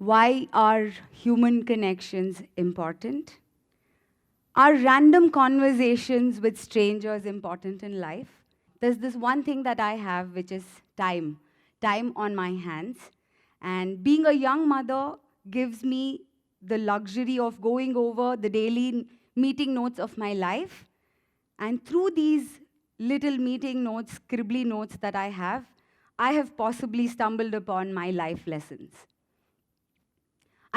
Why are human connections important? Are random conversations with strangers important in life? There's this one thing that I have, which is time on my hands. And being a young mother gives me the luxury of going over the daily meeting notes of my life. And through these little meeting notes, scribbly notes that I have possibly stumbled upon my life lessons.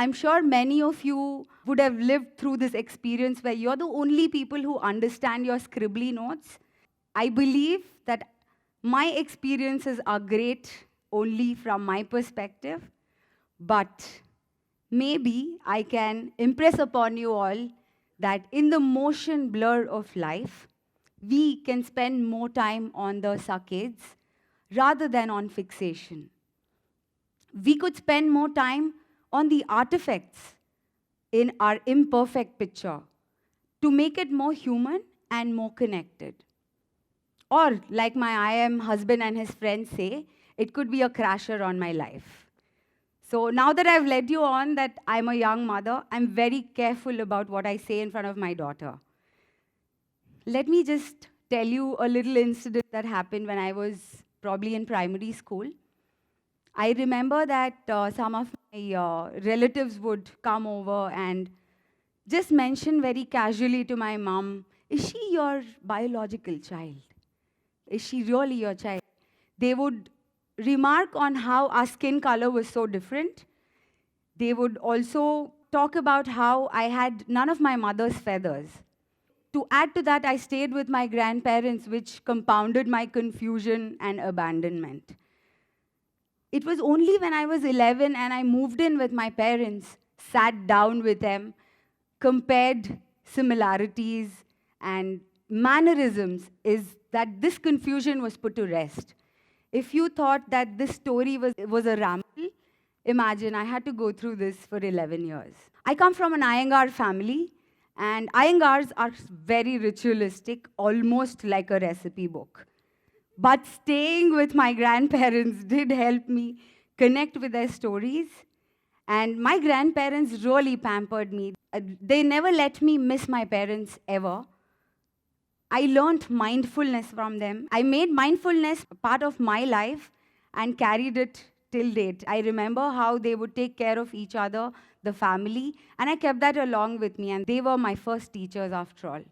I'm sure many of you would have lived through this experience where you're the only people who understand your scribbly notes. I believe that my experiences are great only from my perspective, but maybe I can impress upon you all that in the motion blur of life, we can spend more time on the saccades rather than on fixation. We could spend more time on the artifacts in our imperfect picture to make it more human and more connected. Or, like my IM husband and his friends say, it could be a crasher on my life. So now that I've led you on that I'm a young mother, I'm very careful about what I say in front of my daughter. Let me just tell you a little incident that happened when I was probably in primary school. I remember that some of my relatives would come over and just mention very casually to my mom, "Is she your biological child? Is she really your child?" They would remark on how our skin color was so different. They would also talk about how I had none of my mother's feathers. To add to that, I stayed with my grandparents, which compounded my confusion and abandonment. It was only when I was 11 and I moved in with my parents, sat down with them, compared similarities and mannerisms, is that this confusion was put to rest. If you thought that this story was a ramble, imagine I had to go through this for 11 years. I come from an Iyengar family, and Iyengars are very ritualistic, almost like a recipe book. But staying with my grandparents did help me connect with their stories. And my grandparents really pampered me. They never let me miss my parents ever. I learned mindfulness from them. I made mindfulness a part of my life and carried it till date. I remember how they would take care of each other, the family, and I kept that along with me. And they were my first teachers after all.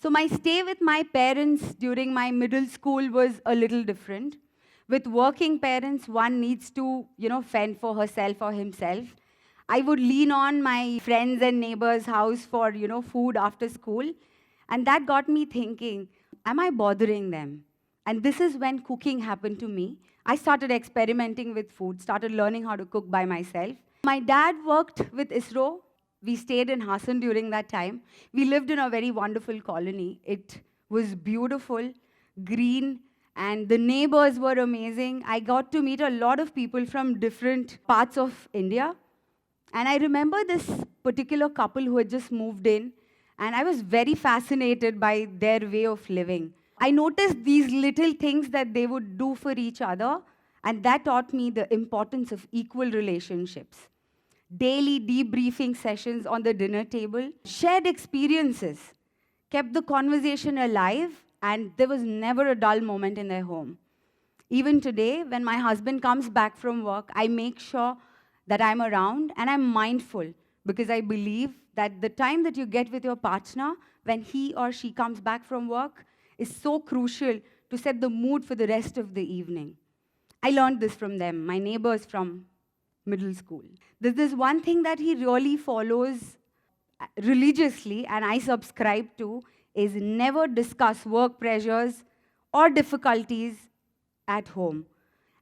So my stay with my parents during my middle school was a little different. With working parents, one needs to, fend for herself or himself. I would lean on my friends and neighbors' house for, food after school. And that got me thinking, am I bothering them? And this is when cooking happened to me. I started experimenting with food, started learning how to cook by myself. My dad worked with ISRO. We stayed in Hassan during that time. We lived in a very wonderful colony. It was beautiful, green, and the neighbors were amazing. I got to meet a lot of people from different parts of India. And I remember this particular couple who had just moved in, and I was very fascinated by their way of living. I noticed these little things that they would do for each other, and that taught me the importance of equal relationships. Daily debriefing sessions on the dinner table, shared experiences, kept the conversation alive, and there was never a dull moment in their home. Even today, when my husband comes back from work, I make sure that I'm around and I'm mindful because I believe that the time that you get with your partner when he or she comes back from work is so crucial to set the mood for the rest of the evening. I learned this from them, my neighbors from middle school. There's this one thing that he really follows religiously, and I subscribe to, is never discuss work pressures or difficulties at home.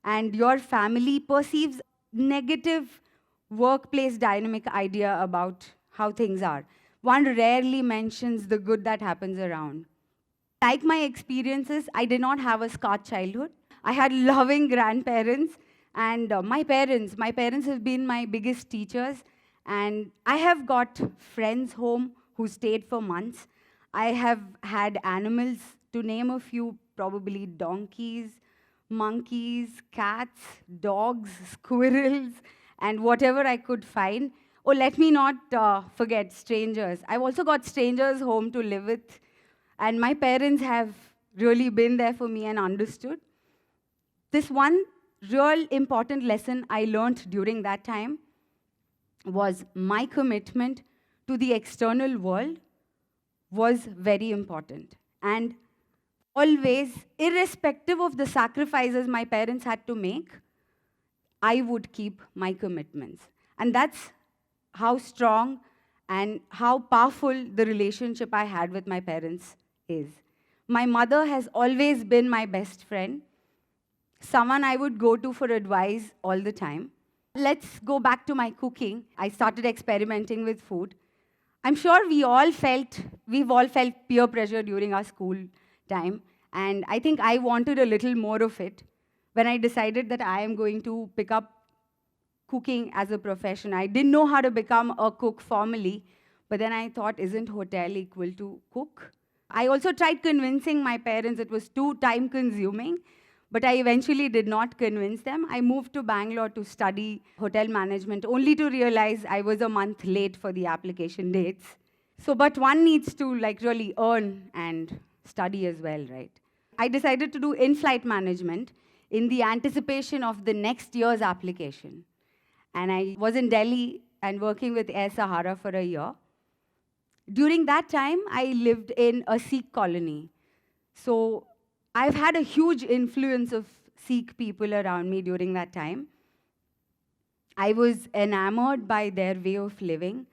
And your family perceives negative workplace dynamic idea about how things are. One rarely mentions the good that happens around. Like my experiences, I did not have a scarred childhood. I had loving grandparents, and my parents have been my biggest teachers. And I have got friends home who stayed for months. I have had animals, to name a few, probably donkeys, monkeys, cats, dogs, squirrels, and whatever I could find. Oh, let me not forget strangers. I've also got strangers home to live with, and my parents have really been there for me and understood. This one real important lesson I learned during that time was my commitment to the external world was very important. And always, irrespective of the sacrifices my parents had to make, I would keep my commitments. And that's how strong and how powerful the relationship I had with my parents is. My mother has always been my best friend, someone I would go to for advice all the time. Let's go back to my cooking. I started experimenting with food. I'm sure we've all felt peer pressure during our school time, and I think I wanted a little more of it when I decided that I am going to pick up cooking as a profession. I didn't know how to become a cook formally, but then I thought, isn't hotel equal to cook? I also tried convincing my parents. It was too time consuming, but I eventually did not convince them. I moved to Bangalore to study hotel management, only to realize I was a month late for the application dates. So, but one needs to really earn and study as well, right? I decided to do in-flight management in the anticipation of the next year's application. And I was in Delhi and working with Air Sahara for a year. During that time, I lived in a Sikh colony. So I've had a huge influence of Sikh people around me during that time. I was enamored by their way of living.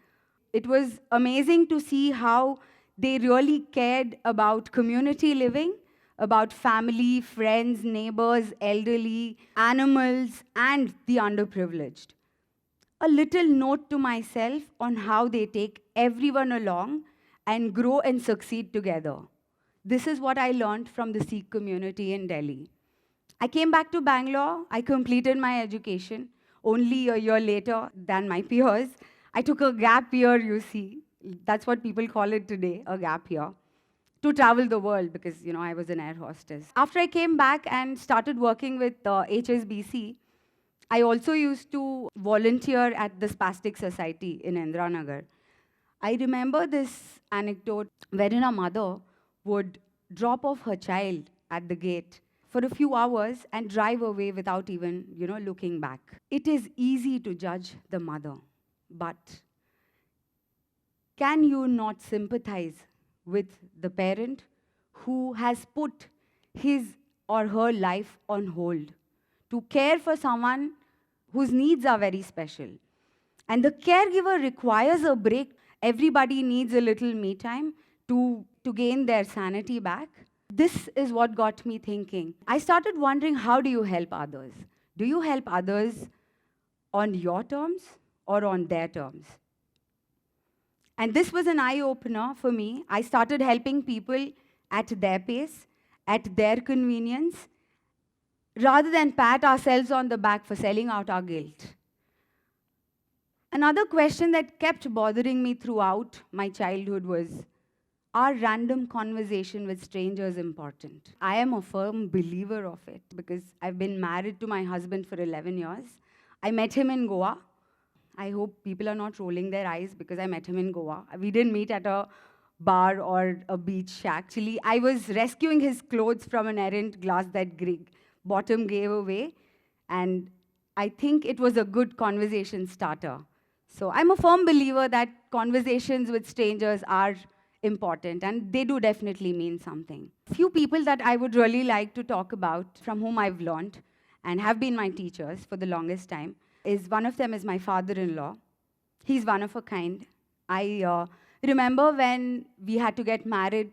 It was amazing to see how they really cared about community living, about family, friends, neighbors, elderly, animals, and the underprivileged. A little note to myself on how they take everyone along and grow and succeed together. This is what I learned from the Sikh community in Delhi. I came back to Bangalore. I completed my education only a year later than my peers. I took a gap year, you see. That's what people call it today, a gap year, to travel the world because, I was an air hostess. After I came back and started working with HSBC, I also used to volunteer at the Spastic Society in Indranagar. I remember this anecdote wherein a mother would drop off her child at the gate for a few hours and drive away without even, looking back. It is easy to judge the mother, but can you not sympathize with the parent who has put his or her life on hold to care for someone whose needs are very special? And the caregiver requires a break. Everybody needs a little me time to gain their sanity back. This is what got me thinking. I started wondering, how do you help others? Do you help others on your terms or on their terms? And this was an eye-opener for me. I started helping people at their pace, at their convenience, rather than pat ourselves on the back for selling out our guilt. Another question that kept bothering me throughout my childhood was, are random conversation with strangers important? I am a firm believer of it because I've been married to my husband for 11 years. I met him in Goa. I hope people are not rolling their eyes because I met him in Goa. We didn't meet at a bar or a beach. Actually, I was rescuing his clothes from an errant glass that bottom gave away, and I think it was a good conversation starter. So I'm a firm believer that conversations with strangers are important, and they do definitely mean something. Few people that I would really like to talk about from whom I've learned and have been my teachers for the longest time is one of them is my father-in-law. He's one of a kind. I remember when we had to get married,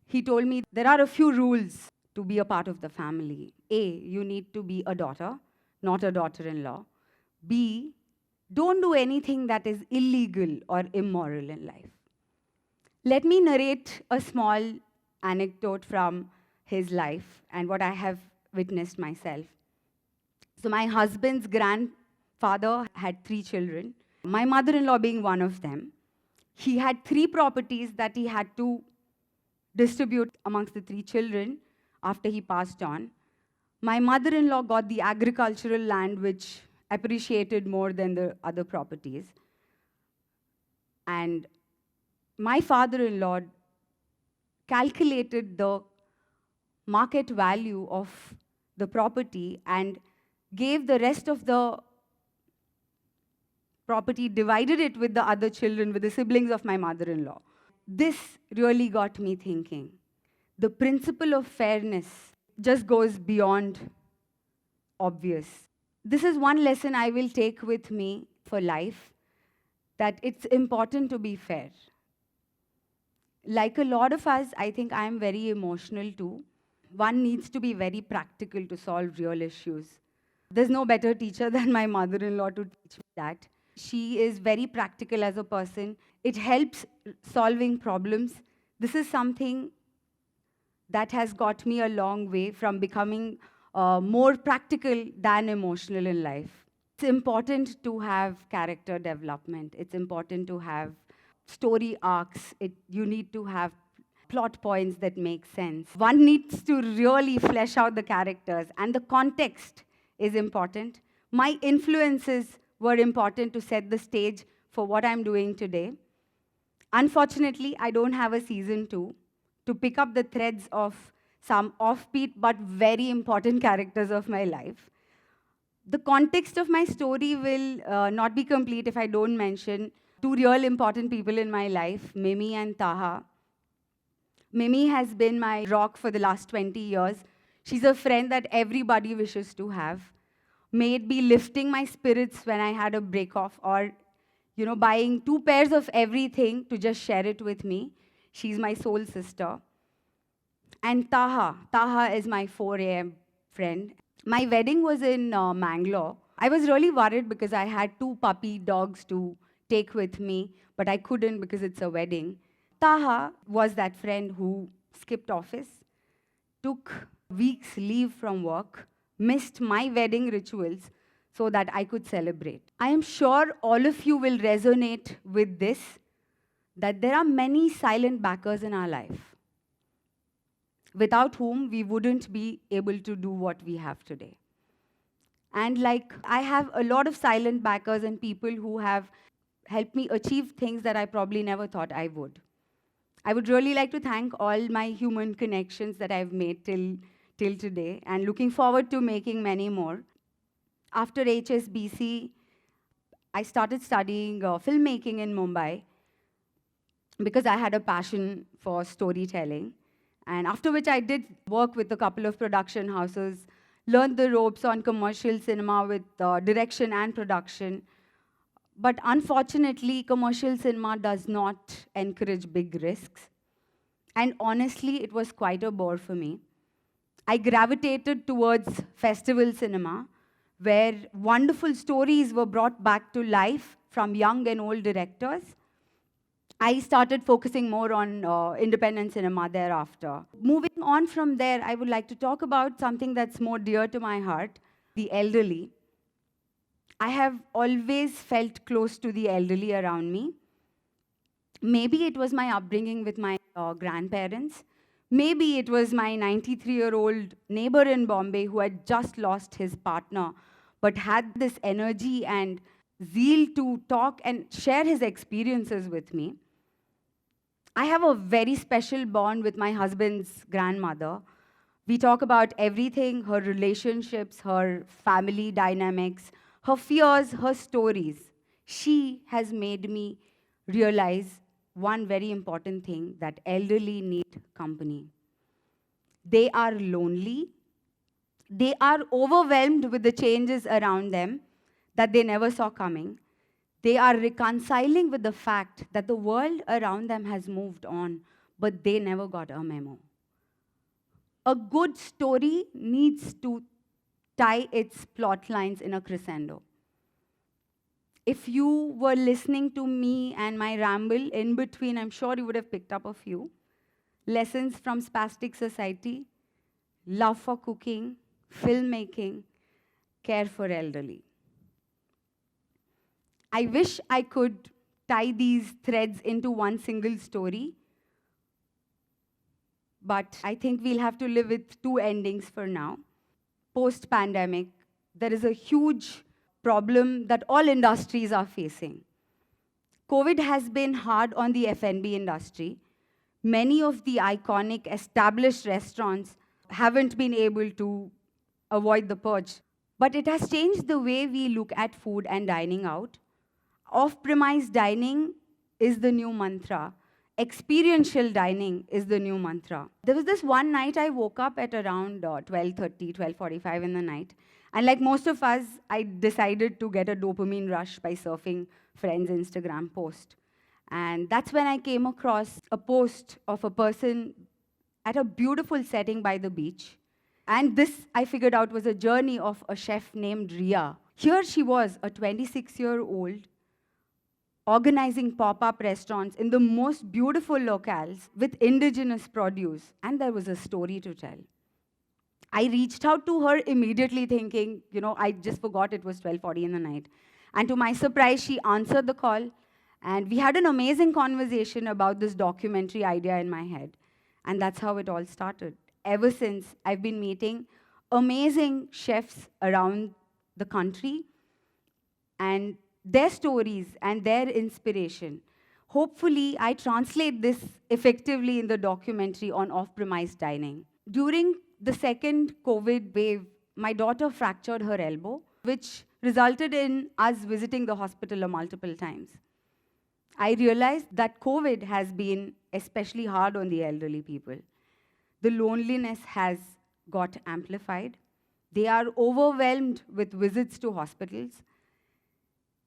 he told me there are a few rules to be a part of the family. A, you need to be a daughter, not a daughter-in-law. B, don't do anything that is illegal or immoral in life. Let me narrate a small anecdote from his life and what I have witnessed myself. So my husband's grandfather had 3 children, my mother-in-law being one of them. He had 3 properties that he had to distribute amongst the 3 children after he passed on. My mother-in-law got the agricultural land which appreciated more than the other properties. And my father-in-law calculated the market value of the property and gave the rest of the property, divided it with the other children, with the siblings of my mother-in-law. This really got me thinking. The principle of fairness just goes beyond obvious. This is one lesson I will take with me for life, that it's important to be fair. Like a lot of us, I think I am very emotional too. One needs to be very practical to solve real issues. There's no better teacher than my mother-in-law to teach me that. She is very practical as a person. It helps solving problems. This is something that has got me a long way from becoming more practical than emotional in life. It's important to have character development. It's important to have story arcs. You need to have plot points that make sense. One needs to really flesh out the characters, and the context is important. My influences were important to set the stage for what I'm doing today. Unfortunately, I don't have a season 2 to pick up the threads of some offbeat but very important characters of my life. The context of my story will not be complete if I don't mention two real important people in my life, Mimi and Taha. Mimi has been my rock for the last 20 years. She's a friend that everybody wishes to have. May it be lifting my spirits when I had a break-off, or buying 2 pairs of everything to just share it with me. She's my soul sister. And Taha is my 4 a.m. friend. My wedding was in Mangalore. I was really worried because I had 2 puppy dogs to take with me, but I couldn't because it's a wedding. Taha was that friend who skipped office, took weeks leave from work, missed my wedding rituals so that I could celebrate. I am sure all of you will resonate with this, that there are many silent backers in our life, without whom we wouldn't be able to do what we have today. And I have a lot of silent backers and people who have helped me achieve things that I probably never thought I would. I would really like to thank all my human connections that I've made till today, and looking forward to making many more. After HSBC, I started studying filmmaking in Mumbai because I had a passion for storytelling. And after which I did work with a couple of production houses, learned the ropes on commercial cinema with direction and production. But unfortunately, commercial cinema does not encourage big risks. And honestly, it was quite a bore for me. I gravitated towards festival cinema, where wonderful stories were brought back to life from young and old directors. I started focusing more on independent cinema thereafter. Moving on from there, I would like to talk about something that's more dear to my heart, the elderly. I have always felt close to the elderly around me. Maybe it was my upbringing with my grandparents. Maybe it was my 93-year-old neighbor in Bombay who had just lost his partner, but had this energy and zeal to talk and share his experiences with me. I have a very special bond with my husband's grandmother. We talk about everything, her relationships, her family dynamics, her fears, her stories. She has made me realize one very important thing, that elderly need company. They are lonely. They are overwhelmed with the changes around them that they never saw coming. They are reconciling with the fact that the world around them has moved on, but they never got a memo. A good story needs to tie its plot lines in a crescendo. If you were listening to me and my ramble in between, I'm sure you would have picked up a few. Lessons from Spastic Society, love for cooking, filmmaking, care for elderly. I wish I could tie these threads into one single story, but I think we'll have to live with 2 endings for now. Post-pandemic, there is a huge problem that all industries are facing. COVID has been hard on the F&B industry. Many of the iconic established restaurants haven't been able to avoid the purge. But it has changed the way we look at food and dining out. Off-premise dining is the new mantra. Experiential dining is the new mantra. There was this one night I woke up at around 12:30, 12:45 in the night. And like most of us, I decided to get a dopamine rush by surfing friends' Instagram post. And that's when I came across a post of a person at a beautiful setting by the beach. And this, I figured out, was a journey of a chef named Ria. Here she was, a 26-year-old, organizing pop-up restaurants in the most beautiful locales with indigenous produce, and there was a story to tell. I reached out to her immediately thinking, I just forgot it was 12:40 in the night. And to my surprise, she answered the call, and we had an amazing conversation about this documentary idea in my head. And that's how it all started. Ever since, I've been meeting amazing chefs around the country, and their stories and their inspiration. Hopefully, I translate this effectively in the documentary on off-premise dining. During the second COVID wave, my daughter fractured her elbow, which resulted in us visiting the hospital multiple times. I realized that COVID has been especially hard on the elderly people. The loneliness has got amplified. They are overwhelmed with visits to hospitals.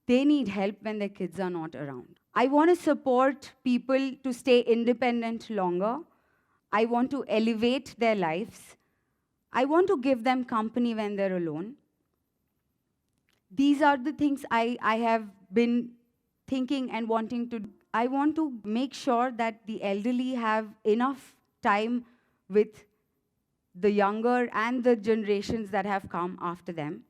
They need help when their kids are not around. I want to support people to stay independent longer. I want to elevate their lives. I want to give them company when they're alone. These are the things I have been thinking and wanting to do. I want to make sure that the elderly have enough time with the younger and the generations that have come after them.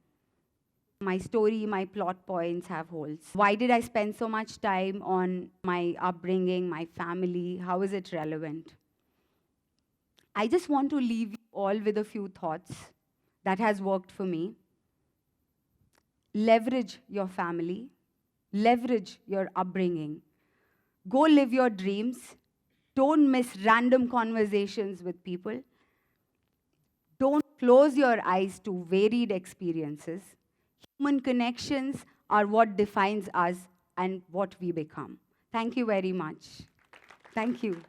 My story, my plot points have holes. Why did I spend so much time on my upbringing, my family? How is it relevant? I just want to leave you all with a few thoughts that has worked for me. Leverage your family. Leverage your upbringing. Go live your dreams. Don't miss random conversations with people. Don't close your eyes to varied experiences. Human connections are what defines us and what we become. Thank you very much. Thank you.